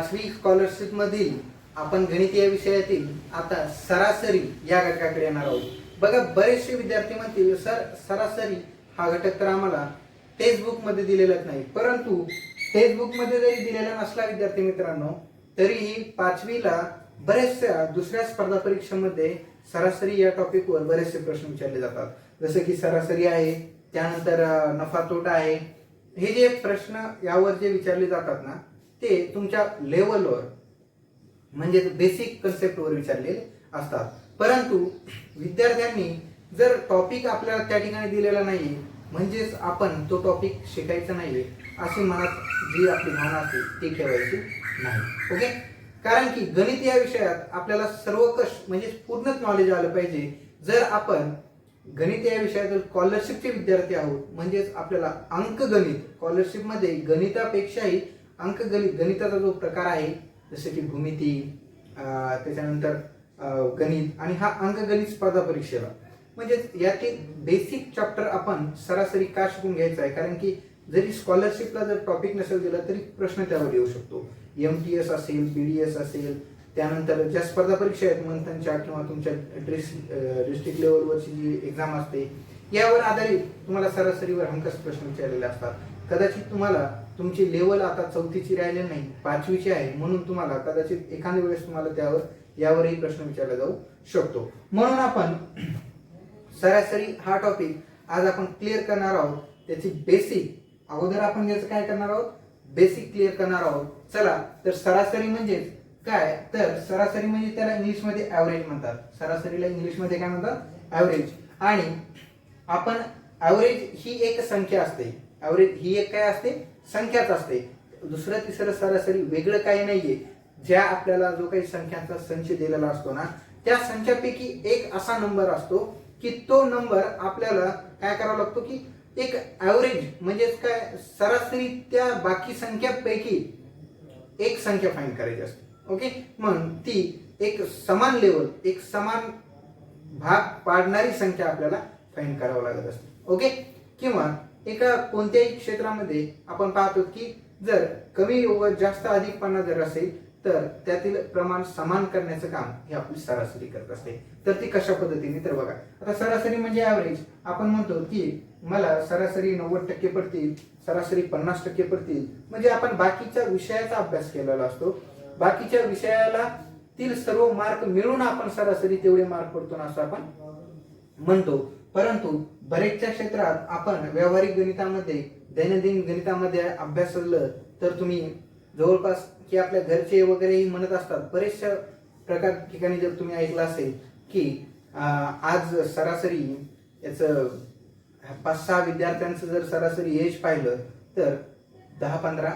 5वी scholarship मधील आपण गणित या विषयातील आता सरासरी या घटकाकडे येणार आहोत. बघा, बरेचसे विद्यार्थी म्हणतील सर सरासरी हा घटक तर आम्हाला टेक्स्ट बुक मध्ये दिलेलाच नाही, परंतु टेक्स्ट बुक मध्ये जरी दिलेला नसला विद्यार्थी मित्रांनो तरीही 5वीला बरेचशा दुसऱ्या स्पर्धा परीक्षेमध्ये सरासरी या टॉपिकवर बरेचसे प्रश्न विचारले जातात. जसे की सरासरी आहे, त्यानंतर नफा तोटा आहे. हे जे प्रश्न यावर जे विचारले जातात ना ते तुमच्या लेवलवर म्हणजे बेसिक कन्सेप्टवर विचारलेले असतात. परंतु विद्यार्थ्यांनी जर टॉपिक आपल्याला त्या ठिकाणी दिलेला नाही म्हणजेच आपण तो टॉपिक शिकायचा नाहीये अशी मनात जी आपली भावना असते ती ठेवायची नाही. ओके, कारण की गणित या विषयात आपल्याला सर्वकष म्हणजे पूर्णच नॉलेज आलं पाहिजे. जर आपण गणित या विषयातील स्कॉलरशिपचे विद्यार्थी आहोत म्हणजेच आपल्याला अंकगणित स्कॉलरशिपमध्ये गणितापेक्षाही अंकगणित गणिताचा जो प्रकार आहे जसे की भूमिती त्याच्यानंतर गणित आणि हा अंकगणित स्पर्धा परीक्षेला म्हणजे यातील बेसिक चॅप्टर आपण सरासरी का शिकून घ्यायचा आहे. कारण की जरी स्कॉलरशिपला जर टॉपिक नसेल दिला तरी प्रश्न त्यावर येऊ शकतो. MTS असेल, BDS असेल, त्यानंतर ज्या स्पर्धा परीक्षा आहेत मंथनच्या किंवा तुमच्या डिस्ट्रिक्ट लेवलवरची जी एक्झाम असते यावर आधारित तुम्हाला सरासरीवर हमखास प्रश्न विचारलेले असतात. कदाचित तुम्हाला तुमची लेवल आता 4थीची राहिलेली नाही 5वीची आहे म्हणून तुम्हाला कदाचित एखाद्या वेळेस तुम्हाला यावरही प्रश्न विचारला जाऊ शकतो. म्हणून आपण सरासरी हा टॉपिक आज आपण क्लिअर करणार आहोत. त्याची बेसिक अगोदर आपण याचं काय करणार आहोत, बेसिक क्लिअर करणार आहोत. चला तर सरासरी म्हणजे काय, तर सरासरी म्हणजे त्याला इंग्लिशमध्ये ॲव्हरेज म्हणतात. सरासरीला इंग्लिशमध्ये काय म्हणतात, ॲव्हरेज. आणि आपण ॲव्हरेज ही एक संख्या असते. ॲव्हरेज ही एक काय असते, संख्याच असते. दुसरं तिसरं सरासरी वेगळं काही नाहीये. ज्या आपल्याला जो काही संख्यांचा संच दिलेला असतो ना त्या संख्यापैकी एक असा नंबर असतो की तो नंबर आपल्याला काय करावा लागतो की एक ॲव्हरेज म्हणजेच काय सरासरी त्या बाकी संख्यापैकी एक संख्या फाइंड करायची असते. ओके, मग ती एक समान लेवल एक समान भाग पाडणारी संख्या आपल्याला फाइंड करावं लागत असते. ओके, किंवा एका कोणत्याही क्षेत्रामध्ये आपण पाहतो की जर कमी व जास्त अधिकपणा जर असेल तर त्यातील प्रमाण समान करण्याचं काम हे आपली सरासरी करत असते. तर ती कशा पद्धतीने, तर बघा आता सरासरी म्हणजे ॲव्हरेज. आपण म्हणतो की मला सरासरी 90% पडतील, सरासरी 50% पडतील. म्हणजे आपण बाकीच्या विषयाचा अभ्यास केलेला असतो, बाकीच्या विषयाला तील सर्व मार्क मिळून आपण सरासरी तेवढे मार्क पडतो ना असं आपण म्हणतो. परंतु बरेचशा क्षेत्रात आपण व्यावहारिक गणितामध्ये दैनंदिन गणितामध्ये अभ्यासलं तर तुम्ही जवळपास की आपल्या घरचे वगैरेही म्हणत असतात. बरेचशा प्रकार ठिकाणी जर तुम्ही ऐकलं असेल की आज सरासरी याचं 5-6 विद्यार्थ्यांचं जर सरासरी एज पाहिलं तर 10-15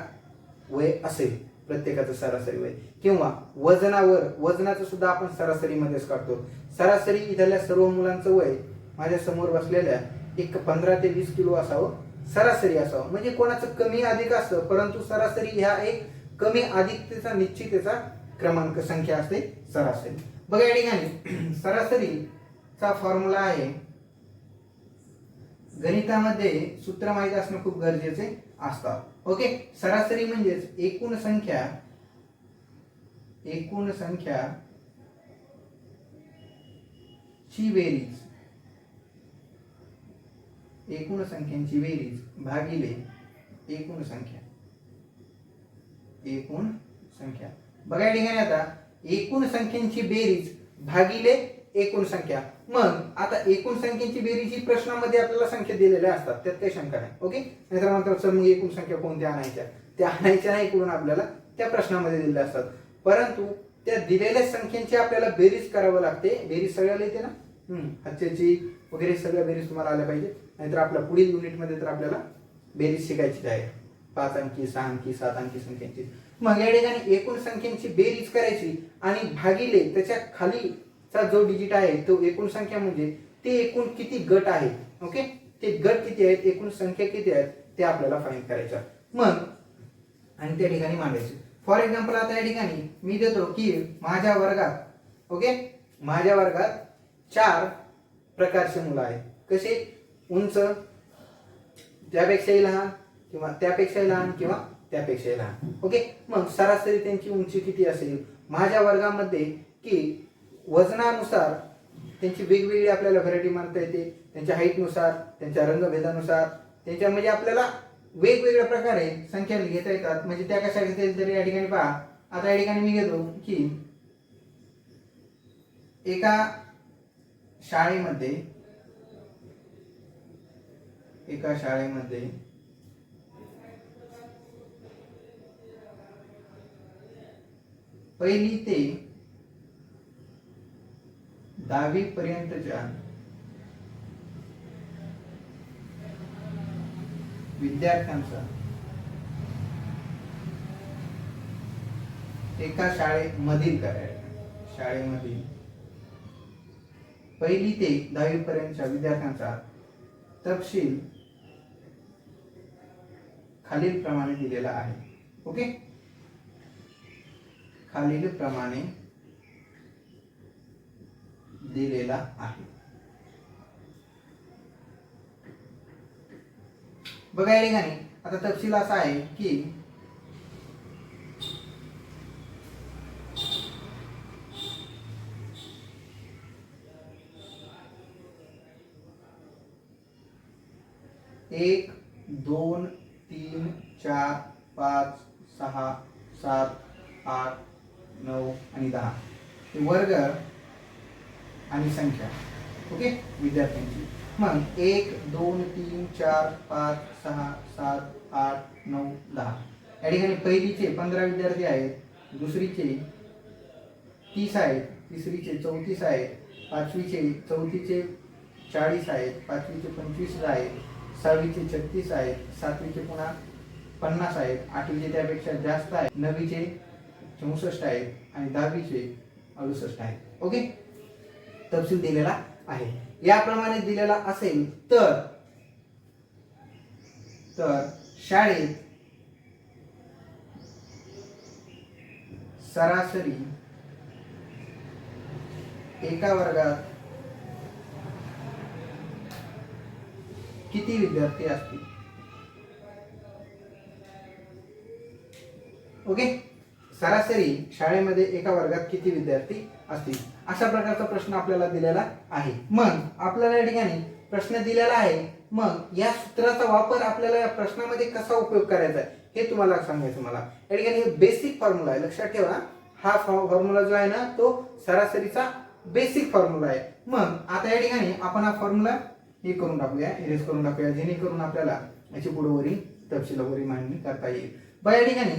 वय असेल प्रत्येकाचं सरासरी वय. किंवा वजनाचं सुद्धा आपण सरासरीमध्येच काढतो. सरासरी इथल्या सर्व मुलांचं वय माझ्या समोर बसलेल्या एक 15 ते 20 किलो असावं, सरासरी असावं. म्हणजे कोणाचं कमी अधिक असतं परंतु सरासरी ह्या एक कमी अधिकतेचा निश्चितेचा क्रमांक संख्या असते सरासरी. बघा या ठिकाणी सरासरीचा फॉर्म्युला आहे. गणितामध्ये सूत्र माहित असणं खूप गरजेचे असतात. ओके, सरासरी म्हणजेच एकूण संख्या ची बेरीज, एकूण संख्यांची बेरीज भागिले एकूण संख्या. बघा या ठिकाणी आता एकूण संख्यांची बेरीज भागिले एकूण संख्या. मग आता एकूण संख्यांची बेरीज ही प्रश्नामध्ये आपल्याला संख्या दिलेल्या असतात, त्यात काही शंका नाही. ओके, नाहीतर म्हणतात सर मग एकूण संख्या कोणत्या आणायच्या, त्या आणायच्या नाही इकडून आपल्याला त्या प्रश्नामध्ये दिलेल्या असतात. परंतु त्या दिलेल्या संख्यांची आपल्याला बेरीज करावं लागते. बेरीज सगळ्याला येते ना, हत्याची वगैरे सगळ्या बेरीज तुम्हाला आल्या पाहिजे. नाहीतर आपल्या पुढील युनिटमध्ये तर आपल्याला बेरीज शिकायची आहे 5 अंकी 6 अंकी 7 अंकी संख्यांची. मग या ठिकाणी एकूण संख्यांची बेरीज करायची आणि भागिले त्याच्या खालीचा जो डिजिट आहे तो एकूण संख्या म्हणजे ते एकूण किती गट आहे. ओके, ते गट किती आहेत, एकूण संख्या किती आहेत ते आपल्याला फाइंड करायचं. मग आणि त्या ठिकाणी मांडायचे. फॉर एक्झाम्पल आता या ठिकाणी मी देतो की माझ्या वर्गात, ओके, माझ्या वर्गात 4 प्रकारचे मुलं आहेत. कसे, उंच, त्यापेक्षाही लहान किंवा त्यापेक्षाही लहान किंवा त्यापेक्षा लहान. ओके, मग सरासरी त्यांची उंची किती असेल माझ्या वर्गामध्ये, की वजनानुसार त्यांची वेगवेगळी आपल्याला व्हरायटी मानता येते, त्यांच्या हाईटनुसार, त्यांच्या रंगभेदानुसार, त्यांच्या म्हणजे आपल्याला वेगवेगळ्या प्रकारे संख्या घेता येतात. म्हणजे त्या कशा घेता येईल तरी या ठिकाणी पहा. आता या ठिकाणी मी घेतो की एका शाळेमध्ये पहिली ते 10वी पर्यंतच्या विद्यार्थ्यांचा एका शाळेमधील शाळेमधील पहिली ते 10वी पर्यंतच्या विद्यार्थ्यांचा तपशील खालील प्रमाणे दिलेला आहे. ओके, खालील प्रमाणे दिलेला आहे. बघा या ठिकाणी आता तपशील असा आहे की एक, 2, 3, 4, 5, 6, 7, 8, 9 आणि 10 वर्ग आणि संख्या. ओके, विद्यार्थ्यांची. मग 1, 2, 3, 4, 5, 6, 7, 8, 9, 10 या ठिकाणी पहिलीचे 15 विद्यार्थी आहेत, दुसरीचे 30 आहेत, तिसरीचे 34 आहेत, पाचवीचे चौथीचे 40 आहेत, पाचवीचे 25 आहेत, 6वीचे 36 आहेत, 7वीचे पुन्हा 50 आहेत, 8वीचे त्यापेक्षा जास्त आहेत, 9वीचे 64 आहेत आणि 10वीचे 68 आहेत. ओके, तपशील दिलेला आहे. याप्रमाणे दिलेला असेल तर शाळेत सरासरी एका वर्गात किती विद्यार्थी असतील. ओके, सरासरी शाळेमध्ये एका वर्गात किती विद्यार्थी असतील अशा प्रकारचा प्रश्न आपल्याला दिलेला आहे. मग आपल्याला या ठिकाणी प्रश्न दिलेला आहे, मग या सूत्राचा वापर आपल्याला या प्रश्नामध्ये कसा उपयोग करायचा आहे हे तुम्हाला सांगायचं मला. या ठिकाणी बेसिक फॉर्म्युला आहे, लक्षात ठेवा. हा फॉर्म्युला जो आहे ना तो सरासरीचा बेसिक फॉर्म्युला आहे. मग आता या ठिकाणी आपण हा फॉर्म्युला हे करून टाकूया, इरेज करून टाकूया, जेणेकरून आपल्याला याची पुढे तपशीलवारी मांडणी करता येईल. या ठिकाणी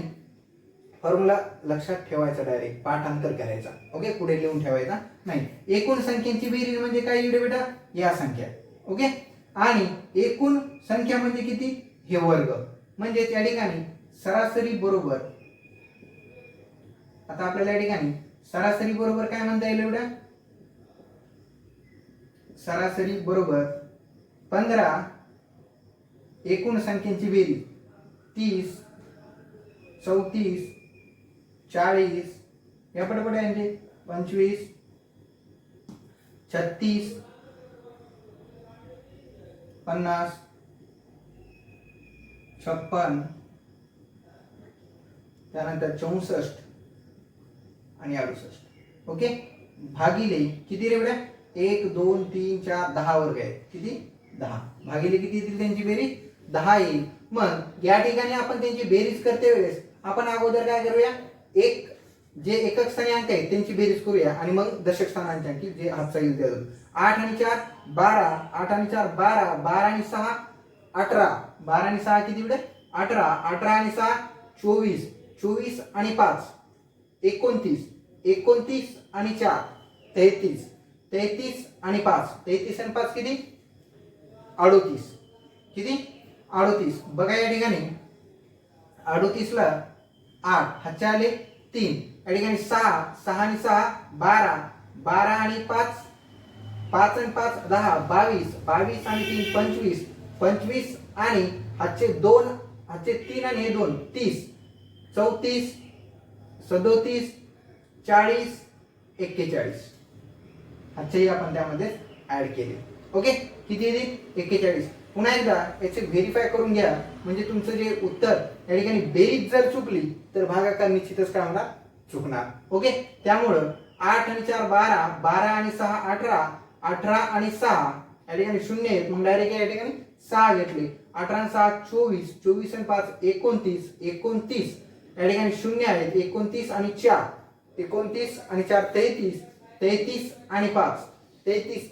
फॉर्म्युला लक्षात ठेवायचा, डायरेक्ट पाठांतर करायचा. ओके, पुढे लिहून ठेवायचा नाही. एकूण संख्यांची बेरीज म्हणजे काय इकडे बेटा, या संख्या. ओके, आणि एकूण संख्या म्हणजे किती, हे वर्ग. म्हणजे त्या ठिकाणी सरासरी बरोबर, आता आपल्याला या ठिकाणी सरासरी बरोबर काय म्हणता येईल एवढ्या, सरासरी बरोबर 15 एकूण संख्यांची बेरीज 30, 34, 40 या पटपट आहे 25, 36, 50, 56 त्यानंतर 64 आणि 68. ओके, भागिले किती रे बेटा, 1, 2, 3, 4, 10 वर्ग आहेत. किती, 10 भागिले किती येतील त्यांची बेरीज, 10 येईल. मग या ठिकाणी आपण त्यांची बेरीज करते वेळेस आपण अगोदर काय करूया, एक जे एकक स्थानी अंक आहेत त्यांची बेरीज करूया आणि मग दशक स्थानांची अंक जे हातचा येईल त्यातून. 8 आणि 4 12, 8 आणि 4 12, 12 आणि 6 18, 12 आणि 6 किती बेटा 18, 18 आणि 6 24, 24 आणि 5 29, 29 आणि 4 33, 33 आणि 5 33 आणि 5 किती 38, किती 38. बघा या ठिकाणी 38 ला 8 हातचे आले 3, या ठिकाणी 6, 6 आणि 6 12, 12 आणि 5 5 आणि 5 10, 22, 22 आणि 3 25, 25 आणि हातचे 2 हातचे 3 आणि हे 2 30, 34, 37, 40, 41 हातचेही आपण त्यामध्ये ऍड केले. ओके, किती येईल 41. पुन्हा एकदा याचे व्हेरीफाय करून घ्या म्हणजे तुमचं जे उत्तर या ठिकाणी बेरीज जर चुकली तर भागाकार निश्चितच काय होणार, चुकणार. ओके, त्यामुळं 8 आणि 4 12, 12 आणि 6 18, 18 आणि 6 या ठिकाणी 0 आहेत, मग डायरेक्ट या ठिकाणी 6 घेतले. 18 आणि 6 24, 24 आणि 5 29, 29 या ठिकाणी 0 आहेत. 29 आणि 4, 29 आणि 4 33, 33 आणि 5 33,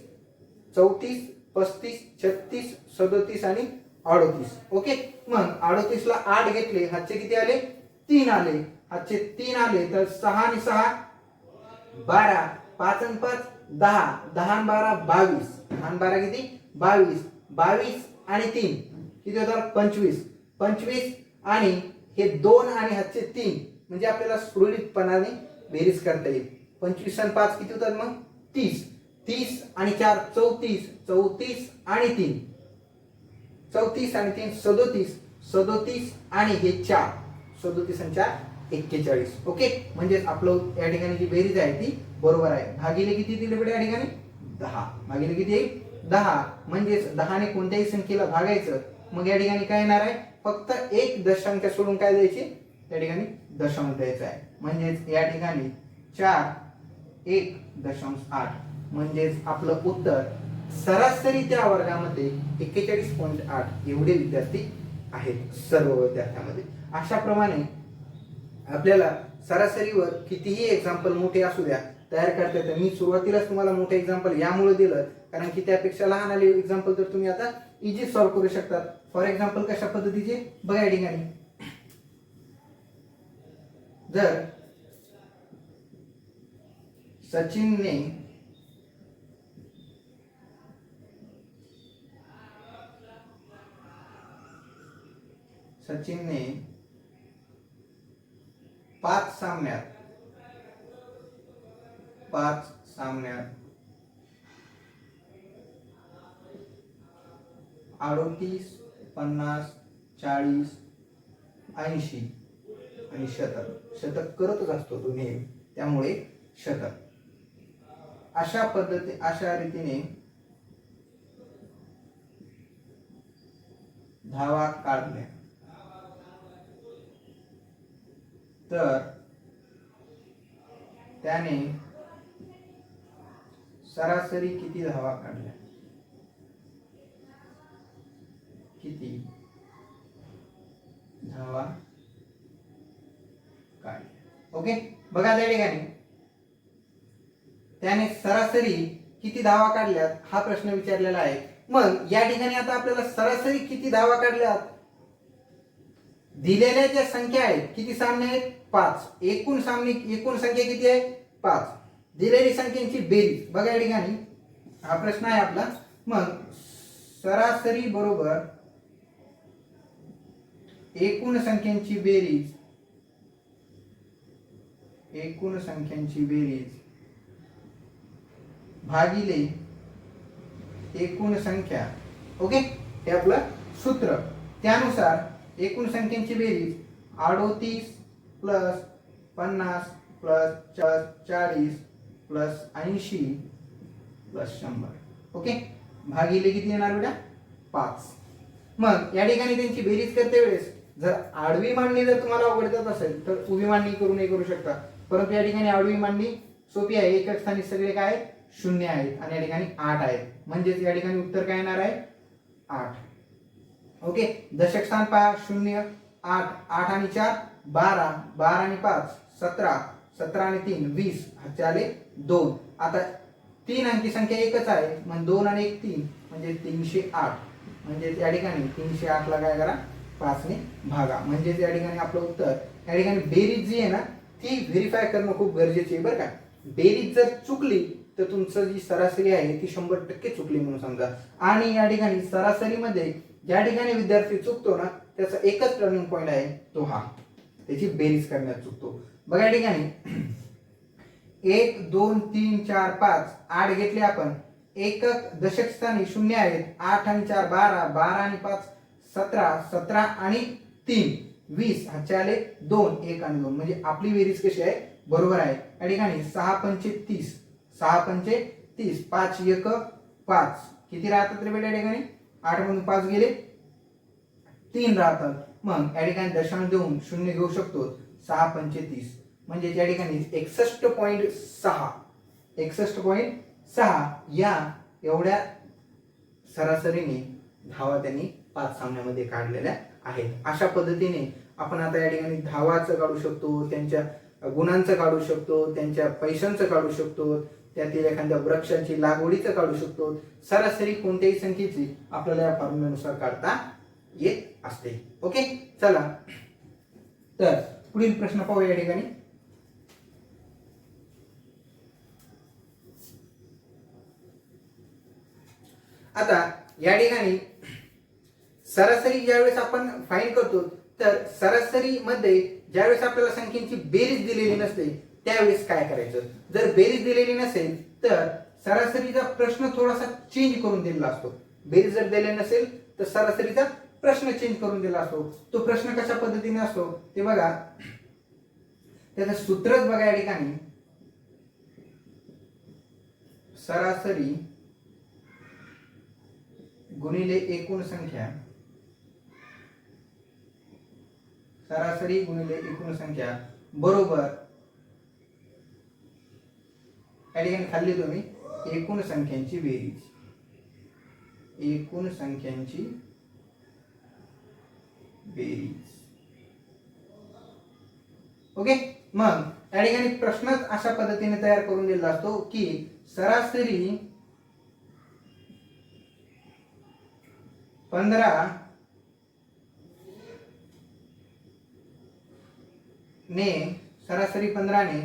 34, 35, 36, 37 आणि 38. ओके, मग 38 ला 8 घेतले, हातचे किती आले, 3 आले. हातचे 3 आले तर 6 आणि 6 12, 5 आणि 5 10, 10 आणि 12 22, 10 आणि 12 किती 22, 22 आणि 3 किती होतात 25, 25 आणि हे 2 आणि हातचे 3 म्हणजे आपल्याला सुरळीतपणाने बेरीज करता येईल. 25 आणि 5 किती होतात मग 30, 30 आणि 4 34, 34 आणि 3 34 आणि 3 37, 37 आणि हे 4 37 आणि 4 41. ओके, म्हणजे आपलं या ठिकाणी जी बेरीज आहे ती बरोबर आहे. भागिले किती दिले बेटा या ठिकाणी 10, भागिले किती येईल 10, म्हणजेच 10 ने कोणत्याही संख्येला भागायचं. मग या ठिकाणी काय येणार आहे, फक्त एक दशांक सोडून काय द्यायचे, या ठिकाणी दशांश द्यायचा आहे. म्हणजेच या ठिकाणी 4.1.8 म्हणजेच आपलं उत्तर सरासरी त्या वर्गामध्ये 41.8 एवढे विद्यार्थी आहेत सर्व विद्यार्थ्यांमध्ये. अशा प्रमाणे आपल्याला सरासरीवर कितीही एक्झाम्पल मोठे असू द्या तयार करता येतं. मी सुरुवातीलाच तुम्हाला मोठे एक्झाम्पल यामुळे दिलं कारण की त्यापेक्षा लहान आले एक्झाम्पल तर तुम्ही आता इझी सॉल्व्ह करू शकतात. फॉर एक्झाम्पल कशा पद्धतीचे बघा या ठिकाणी, जर सचिनने पाच सामन्यात 38, 50, 40, 80 आणि शतक करतच असतो तो नेहमी, त्यामुळे शतक. अशा रीतीने धावा काढल्या तर त्याने सरासरी किती धावा काढल्या, किती धावा काढल्या. ओके, बघा त्या ठिकाणी त्याने सरासरी किती धावा काढल्यात हा प्रश्न विचारलेला आहे. मग या ठिकाणी आता आपल्याला सरासरी किती धावा काढल्यात, दिलेल्या ज्या संख्या आहेत किती सामने आहेत 5, एकूण संख्या किती आहे 5, दिलेली संख्यांची बेरीज. बघा या ठिकाणी हा प्रश्न आहे आपला. मग सरासरी बरोबर एकूण संख्यांची बेरीज, भागिले एकूण संख्या. ओके, हे आपलं सूत्र. त्यानुसार एकूण संख्यांची बेरीज 38 plus 50 plus 40 plus 80 plus 100. Okay, भागिले किती येणार बेटा 5. मग या ठिकाणी त्यांची बेरीज करते वेळेस जर आडवी मांडणी जर तुम्हाला आवडत असेल तर उभी मांडणी करू शकता, परंतु या ठिकाणी आडवी मांडणी सोपी आहे. एकक स्थानी सगळे काय आहेत 0 आहेत आणि या ठिकाणी 8 आहेत, म्हणजेच या ठिकाणी उत्तर काय येणार आहे 8. ओके, दशक स्थान पहा 0 8, 8 आणि 4 12, 12 आणि 5 17, 17 आणि 3 20, हातचे आले 2. आता 3 अंकी संख्या एकच आहे, मग 2 आणि 1 3 म्हणजे 308. म्हणजे या ठिकाणी 308 ला काय करा 5 ने भागा. म्हणजे या ठिकाणी आपलं उत्तर, या ठिकाणी बेरीज जी आहे ना ती व्हेरीफाय करणं खूप गरजेचे आहे बरं का. बेरीज जर चुकली तर तुमचं जी सरासरी आहे ती 100% चुकली म्हणून समजा. आणि या ठिकाणी सरासरीमध्ये ज्या ठिकाणी विद्यार्थी चुकतो ना त्याचा एकच टर्निंग पॉइंट आहे तो हा, त्याची बेरीज करण्यात चुकतो. बघा या ठिकाणी 1 2 3 4 5 8 घेतले आपण, एकक दशक स्थानी 0 आहेत. 8 आणि 4 12, 12 आणि 5 17, 17 आणि 3 20, हातचे आले 2, 1 आणि 2. म्हणजे आपली बेरीज कशी आहे बरोबर आहे. या ठिकाणी 6 पंचे 30, 6 पंचे 30, 5 1 5 किती राहतात रे बेटा या ठिकाणी 8 मधून 5 गेले 3 राहतात. मग या ठिकाणी दशांश देऊन शून्य घेऊ शकतो. 6 पंचे 30 म्हणजे या ठिकाणी 61.6 या एवढ्या सरासरीने धावा त्यांनी 5 सामन्यामध्ये काढलेल्या आहेत. अशा पद्धतीने आपण आता या ठिकाणी धावाचं काढू शकतो, त्यांच्या गुणांचं काढू शकतो, त्यांच्या पैशांचं काढू शकतो, त्यातील एखाद्या वृक्षाची लागवडीचं काढू शकतो. सरासरी कोणत्याही संख्येची आपल्याला या फॉर्म्युल्यानुसार काढता येत असते. ओके, चला तर पुढील प्रश्न पाहूया या ठिकाणी. आता या ठिकाणी सरासरी ज्यावेळेस आपण फाइंड करतो तर सरासरी मध्ये ज्यावेळेस आपल्याला संख्येची बेरीज दिलेली नसते त्यावेळेस काय करायचं. जर बेरीज दिलेली नसेल तर सरासरीचा प्रश्न थोडासा चेंज करून दिलेला असतो. बेरीज जर दिले नसेल तर सरासरीचा प्रश्न चेंज करून दिला असतो. तो प्रश्न कशा पद्धतीने असतो ते बघा. त्याचं सूत्रच बघा या ठिकाणी. सरासरी गुणिले एकूण संख्या, सरासरी गुणिले एकूण संख्या बरोबर या ठिकाणी खाल्ली तुम्ही एकूण संख्यांची बेरीज. एकूण संख्यांची बेरीज. ओके, मग या ठिकाणी प्रश्नच अशा पद्धतीने तयार करून दिलेला असतो की सरासरी 15 ने सरासरी 15 ने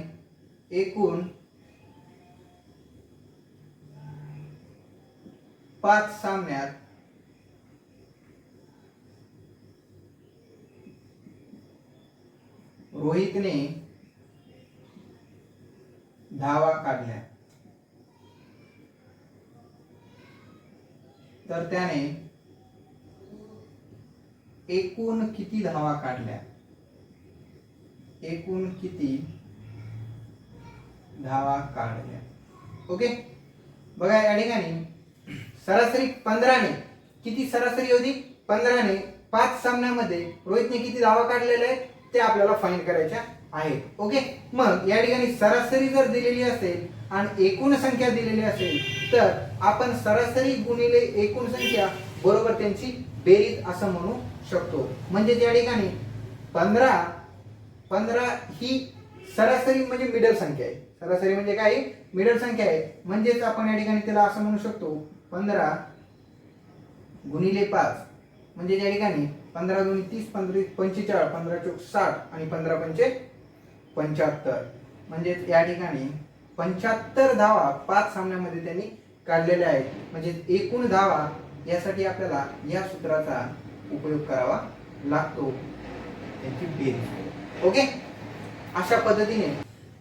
एकूण 5 सामन्यात रोहितने धावा काढल्या तर त्याने एकूण किती धावा काढल्या. एकूण किती धावा काढल्या. ओके, बघा या ठिकाणी सरासरी 15 ने किती सरासरी होती. 15 ने 5 सामन्यामध्ये रोहितने किती धावा काढलेल्या आहेत ते आपल्याला फाइंड करायच्या आहेत. ओके, मग या ठिकाणी सरासरी जर दिलेली असेल आणि एकूण संख्या दिलेली असेल तर आपण सरासरी गुणिले एकूण संख्या बरोबर त्यांची बेरीज असं म्हणू शकतो. म्हणजे या ठिकाणी 15 ही सरासरी म्हणजे मिडल संख्या आहे. सरासरी म्हणजे काय, मिडल संख्या आहे. म्हणजेच आपण या ठिकाणी त्याला असं म्हणू शकतो 15 गुणिले 5 म्हणजे या ठिकाणी 15 गुणिले 30 15 45 15 चौक 60 आणि 15 पंचे 75 म्हणजे या ठिकाणी 75 धावा 5 सामन्यामध्ये त्यांनी काढलेल्या आहेत. म्हणजे एकूण धावा यासाठी आपल्याला या सूत्राचा उपयोग करावा लागतो, त्यांची बेरीज. ओके, अशा पद्धतीने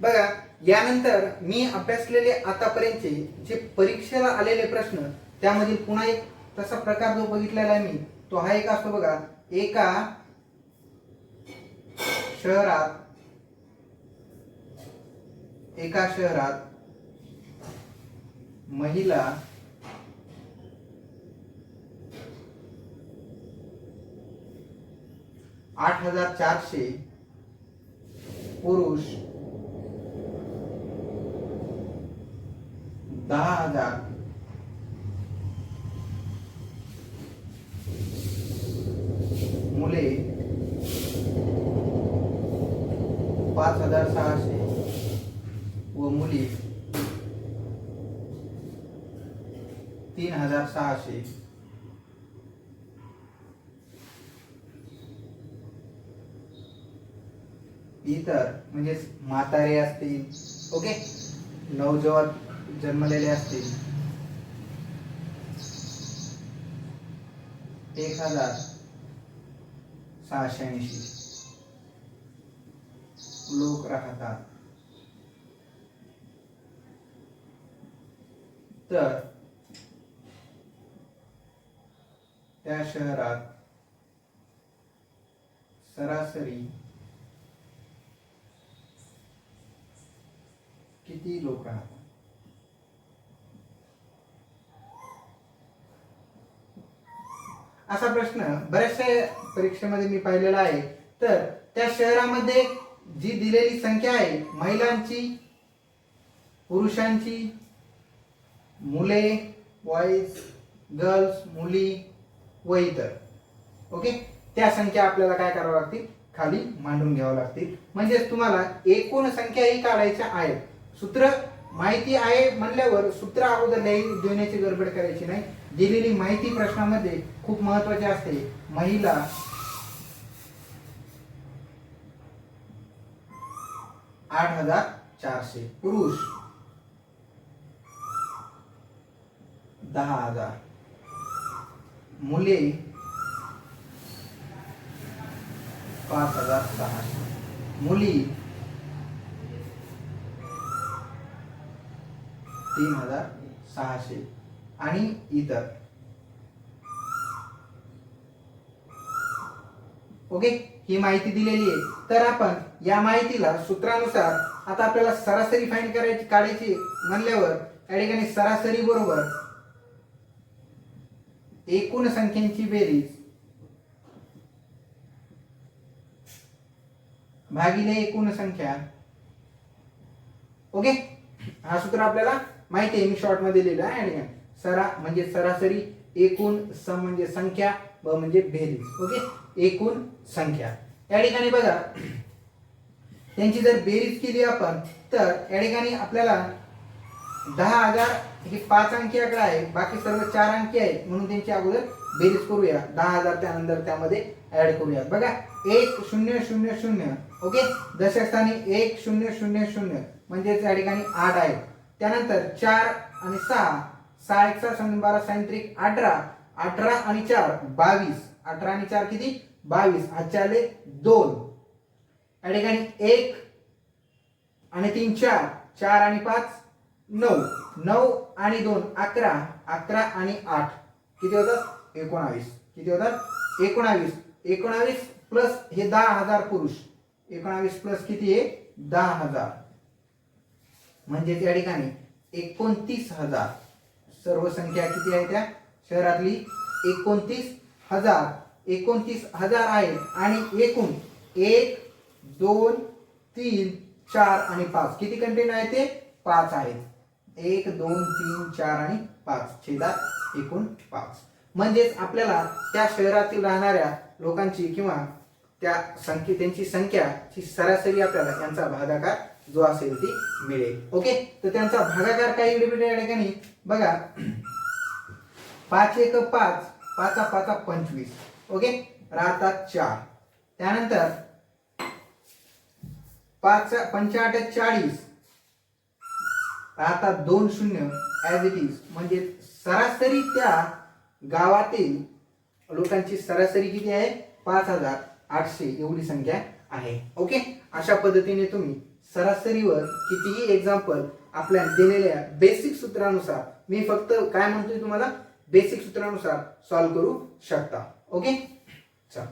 बघा. यानंतर मी अभ्यासलेले आतापर्यंतचे जे परीक्षेला आलेले प्रश्न त्यामधील पुन्हा एक तसा प्रकार जो बघितलेला आहे मी तो हा एक असतो बघा. एका शहरात महिला 8,400, पुरुष 10,000, मुले 5,600 व मुली 3,600 इतर म्हणजे म्हातारे असतील, ओके, नवजात जन्मलेले असतील 1,680 लोक राहतात. तर त्या शहरात सरासरी किती लोक राहतात. असा प्रश्न बऱ्याचशा परीक्षेमध्ये मी पाहिलेला आहे. तर त्या शहरामध्ये जी दिलेली संख्या आहे महिलांची, पुरुषांची, मुले, बॉईज, गर्ल्स, मुली व इतर, ओके, त्या संख्या आपल्याला काय करावं लागतील, खाली मांडून घ्यावं लागतील. म्हणजेच तुम्हाला एकूण संख्याही काढायच्या आहेत. सूत्र माहिती आहे म्हणल्यावर सूत्र अगोदर देण्याची गडबड करायची नाही. दिलेली माहिती प्रश्नामध्ये खूप महत्वाची असते. महिला, आठ 8,400, पुरुष 10,000, मुले 5,600, मुली 3,600 आणि इतर. ओके, ही माहिती दिलेली आहे. तर आपण या माहितीला सूत्रानुसार आता आपल्याला सरासरी फाइंड करायची, काढायची म्हणल्यावर या ठिकाणी सरासरी बरोबर एकूण संख्यांची बेरीज भागिले एकूण संख्या. ओके, हा सूत्र आपल्याला माहिती आहे, मी शॉर्ट मध्ये लिहिलं आहे. या ठिकाणी सरा म्हणजे सरासरी, एकूण, सम म्हणजे संख्या, ब म्हणजे बेरीज. ओके, एकूण संख्या. या ठिकाणी बघा त्यांची जर बेरीज केली आपण तर या ठिकाणी आपल्याला 10,000 ही 5 अंकी आकडा आहे, बाकी सर्व 4 अंकी आहेत, म्हणून त्यांची अगोदर बेरीज करूया. 10,000 त्यानंतर त्यामध्ये ऍड करूया. बघा 1000, ओके, दशक स्थानी 1000 म्हणजे या ठिकाणी 8 आहे. त्यानंतर 4 आणि 6, 6 1 6 12 6 3 18, 18 आणि 4 22, 18 आणि 4 किती, 22, हातचे आले 2. या ठिकाणी 1 आणि 3 4, 4 आणि 5 9, 9 आणि 2 11, 11 आणि 8 किती होतात, 19. किती होतात, 19. 19 प्लस हे 10,000 पुरुष, 19 प्लस किती आहे, 10,000, म्हणजे या ठिकाणी 29,000. सर्व संख्या किती आहे त्या शहरातली, 29,000 आहे. आणि एकूण 1 2 3 4 आणि 5 किती कंटेन आहे, ते 5 आहेत. 1 2 3 4 आणि 5 छेदात एकूण 5. म्हणजेच आपल्याला त्या शहरातील राहणाऱ्या लोकांची किंवा त्या त्यांची संख्याची सरासरी आपल्याला त्यांचा भागाकार जो असेल ती मिळेल. ओके, तर त्यांचा भागाकार काय येईल या ठिकाणी बघा, 5 1 5, 5 5 25, ओके, राहतात 4. त्यानंतर 5 5 8 40, राहतात 2 0 ऍज इट इज. म्हणजे सरासरी त्या गावातील लोकांची सरासरी किती आहे, 5,800 एवढी संख्या आहे. ओके, अशा पद्धतीने तुम्ही सरासरीवर कितीही एक्झाम्पल आपल्या दिलेल्या बेसिक सूत्रानुसार, मी फक्त काय म्हणतोय तुम्हाला, बेसिक सूत्रानुसार सॉल्व्ह करू शकता. ओके, चला.